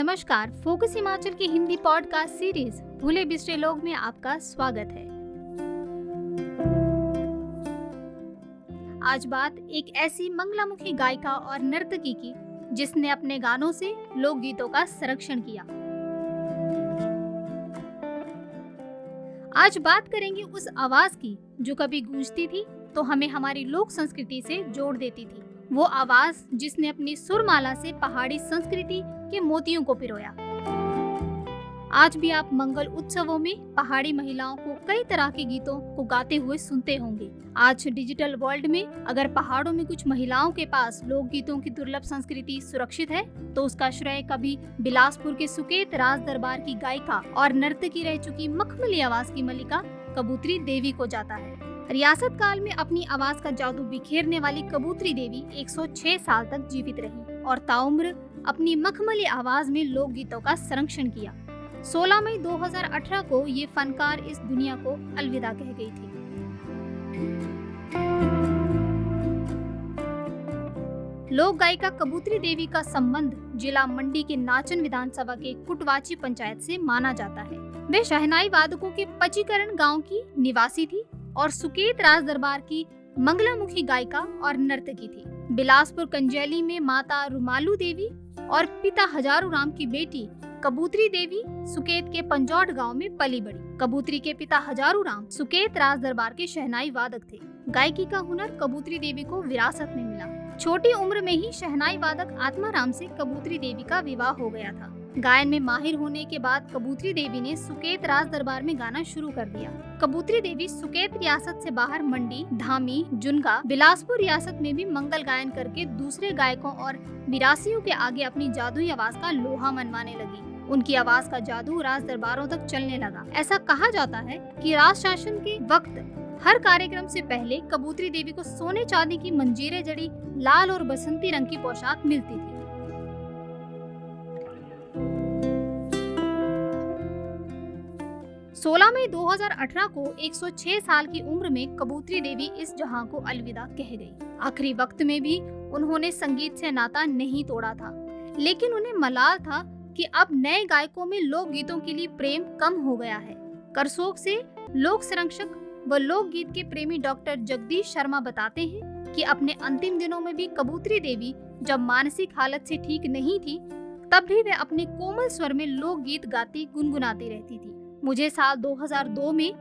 नमस्कार, फोकस हिमाचल की Hindi podcast series भूले बिसरे लोग में आपका स्वागत है। आज बात एक ऐसी मंगलामुखी गायिका और नर्तकी की जिसने अपने गानों से लोकगीतों का संरक्षण किया। आज बात करेंगे उस आवाज की जो कभी गूंजती थी तो हमें हमारी लोक संस्कृति से जोड़ देती थी। वो आवाज जिसने अपनी सुरमाला से पहाड़ी संस्कृति के मोतियों को पिरोया। आज भी आप मंगल उत्सवों में पहाड़ी महिलाओं को कई तरह के गीतों को गाते हुए सुनते होंगे। आज डिजिटल वर्ल्ड में अगर पहाड़ों में कुछ महिलाओं के पास लोकगीतों की दुर्लभ संस्कृति सुरक्षित है तो उसका श्रेय कभी बिलासपुर के सुकेत राज दरबार की गायिका और नर्तकी रह चुकी मखमली आवाज की मलिका कबूतरी देवी को जाता है। रियासत काल में अपनी आवाज का जादू बिखेरने वाली कबूतरी देवी 106 साल तक जीवित रही और ताउम्र अपनी मखमली आवाज में लोकगीतों का संरक्षण किया। 16 मई 2018 को ये फनकार इस दुनिया को अलविदा कह गई थी। लोक गायिका कबूतरी देवी का संबंध जिला मंडी के नाचन विधानसभा के कुटवाची पंचायत से माना जाता है। वे शहनाई वादकों के पचीकरण गांव की निवासी थी और सुकेत राज दरबार की मंगलामुखी गायिका और नर्तकी थी। बिलासपुर कंजैली में माता रुमालू देवी और पिता हजारू राम की बेटी कबूतरी देवी सुकेत के पंजौट गांव में पली बड़ी। कबूतरी के पिता हजारू राम सुकेत राज दरबार के शहनाई वादक थे। गायकी का हुनर कबूतरी देवी को विरासत में मिला। छोटी उम्र में ही शहनाई वादक आत्माराम से कबूतरी देवी का विवाह हो गया था। गायन में माहिर होने के बाद कबूतरी देवी ने सुकेत राज दरबार में गाना शुरू कर दिया। कबूतरी देवी सुकेत रियासत से बाहर मंडी, धामी, जुनगा, बिलासपुर रियासत में भी मंगल गायन करके दूसरे गायकों और मिरासियों के आगे अपनी जादुई आवाज का लोहा मनवाने लगी। उनकी आवाज का जादू राज दरबारों तक चलने लगा। ऐसा कहा जाता है कि राज शासन के वक्त हर कार्यक्रम से पहले कबूतरी देवी को सोने चांदी की मंजीरें जड़ी लाल और बसंती रंग की पोशाक मिलती थी। सोलह मई 2018 को 106 साल की उम्र में कबूतरी देवी इस जहां को अलविदा कह गई। आखिरी वक्त में भी उन्होंने संगीत से नाता नहीं तोड़ा था, लेकिन उन्हें मलाल था कि अब नए गायकों में लोकगीतों के लिए प्रेम कम हो गया है। करसोग से लोक संरक्षक व लोकगीत के प्रेमी डॉक्टर जगदीश शर्मा बताते हैं कि अपने अंतिम दिनों में भी कबूतरी देवी जब मानसिक हालत से ठीक नहीं थी तब भी वे अपने कोमल स्वर में लोकगीत गाती गुनगुनाती रहती थी। मुझे साल 2002 में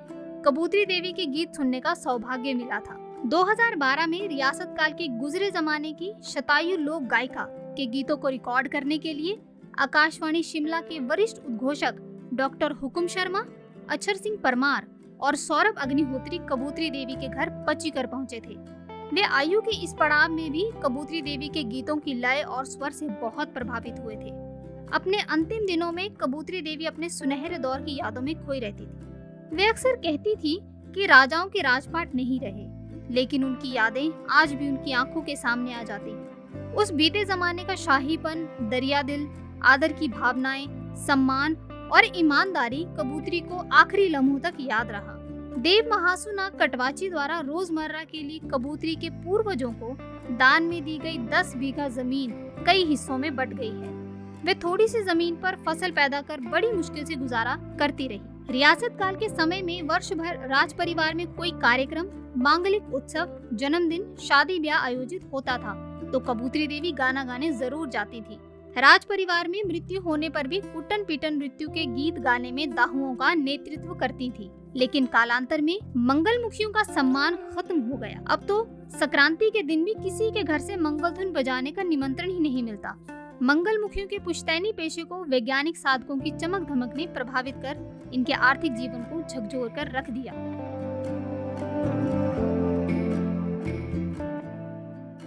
कबूतरी देवी के गीत सुनने का सौभाग्य मिला था। 2012 में रियासत काल के गुजरे जमाने की शतायु लोक गायिका के गीतों को रिकॉर्ड करने के लिए आकाशवाणी शिमला के वरिष्ठ उद्घोषक डॉक्टर हुकुम शर्मा, अक्षर सिंह परमार और सौरभ अग्निहोत्री कबूतरी देवी के घर पचीकर पहुंचे थे। वे आयु के इस पड़ाव में भी कबूतरी देवी के गीतों की लय और स्वर से बहुत प्रभावित हुए थे। अपने अंतिम दिनों में कबूतरी देवी अपने सुनहरे दौर की यादों में खोई रहती थी। वे अक्सर कहती थी कि राजाओं के राजपाट नहीं रहे, लेकिन उनकी यादें आज भी उनकी आंखों के सामने आ जाती हैं। उस बीते जमाने का शाहीपन, दरिया दिल, आदर की भावनाएं, सम्मान और ईमानदारी कबूतरी को आखिरी लम्हों तक याद रहा। देव महासु नाग कटवाची द्वारा रोजमर्रा के लिए कबूतरी के पूर्वजों को दान में दी गई 10 बीघा जमीन कई हिस्सों में बंट गई है। वे थोड़ी सी जमीन पर फसल पैदा कर बड़ी मुश्किल से गुजारा करती रही। रियासत काल के समय में वर्ष भर राज परिवार में कोई कार्यक्रम, मांगलिक उत्सव, जन्मदिन, शादी ब्याह आयोजित होता था तो कबूतरी देवी गाना गाने जरूर जाती थी। राज परिवार में मृत्यु होने पर भी कुटन पीटन मृत्यु के गीत गाने में दाहुओं का नेतृत्व करती थी। लेकिन कालांतर में मंगल मुखियों का सम्मान खत्म हो गया। अब तो संक्रांति के दिन भी किसी के घर से मंगल धुन बजाने का निमंत्रण ही नहीं मिलता। मंगल मुखियों के पुश्तैनी पेशे को वैज्ञानिक साधकों की चमक धमक ने प्रभावित कर इनके आर्थिक जीवन को झकझोर कर रख दिया।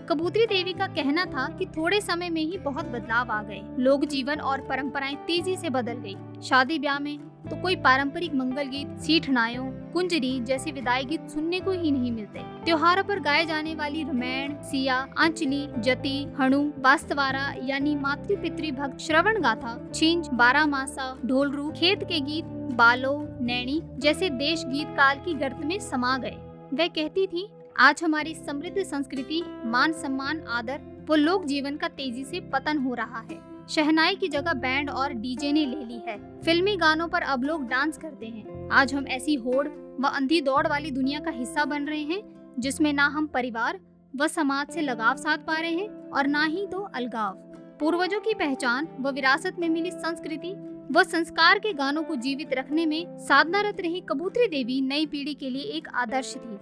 कबूतरी देवी का कहना था कि थोड़े समय में ही बहुत बदलाव आ गए। लोक जीवन और परंपराएं तेजी से बदल गई। शादी ब्याह में तो कोई पारंपरिक मंगल गीत, सीठनायों, कुंजरी जैसे विदाई गीत सुनने को ही नहीं मिलते। त्योहारों पर गाए जाने वाली रामायण, सिया, आंचली, जति, हणु, वास्तवारा यानी मातृ पितृ भक्त श्रवण गाथा, छिंज, बारामासा, ढोलरू, खेत के गीत, बालो, नैनी जैसे देश गीत काल की गर्त में समा गए। वह कहती थी, आज हमारी समृद्ध संस्कृति, मान सम्मान, आदर वो लोक जीवन का तेजी से पतन हो रहा है। शहनाई की जगह बैंड और डीजे ने ले ली है। फिल्मी गानों पर अब लोग डांस करते हैं। आज हम ऐसी होड़ व अंधी दौड़ वाली दुनिया का हिस्सा बन रहे हैं जिसमें ना हम परिवार व समाज से लगाव साध पा रहे हैं और ना ही तो अलगाव। पूर्वजों की पहचान व विरासत में मिली संस्कृति व संस्कार के गानों को जीवित रखने में साधनारत रही कबूतरी देवी नई पीढ़ी के लिए एक आदर्श थी।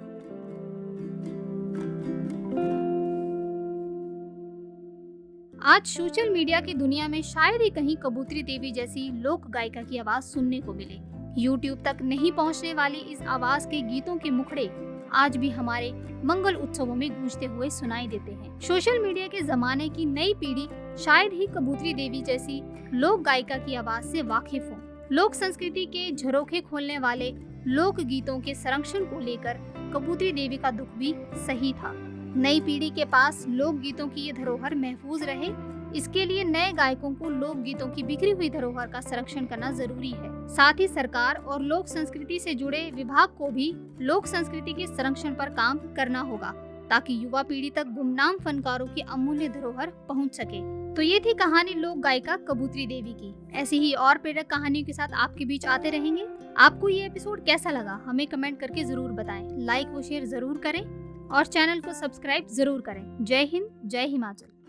आज सोशल मीडिया की दुनिया में शायद ही कहीं कबूतरी देवी जैसी लोक गायिका की आवाज सुनने को मिले। YouTube तक नहीं पहुंचने वाली इस आवाज के गीतों के मुखड़े आज भी हमारे मंगल उत्सवों में गूंजते हुए सुनाई देते हैं। सोशल मीडिया के जमाने की नई पीढ़ी शायद ही कबूतरी देवी जैसी लोक गायिका की आवाज से वाकिफ हो। लोक संस्कृति के झरोखे खोलने वाले लोक गीतों के संरक्षण को लेकर कबूतरी देवी का दुख भी सही था। नई पीढ़ी के पास लोक गीतों की ये धरोहर महफूज रहे, इसके लिए नए गायकों को लोक गीतों की बिखरी हुई धरोहर का संरक्षण करना जरूरी है। साथ ही सरकार और लोक संस्कृति से जुड़े विभाग को भी लोक संस्कृति के संरक्षण पर काम करना होगा ताकि युवा पीढ़ी तक गुमनाम फनकारों की अमूल्य धरोहर पहुंच सके। तो ये थी कहानी लोक गायिका कबूतरी देवी की। ऐसी ही और प्रेरक कहानियों के साथ आपके बीच आते रहेंगे। आपको ये एपिसोड कैसा लगा हमें कमेंट करके जरूर बताएं। लाइक व शेयर जरूर करें और चैनल को सब्सक्राइब जरूर करें। जय हिंद, जय हिमाचल।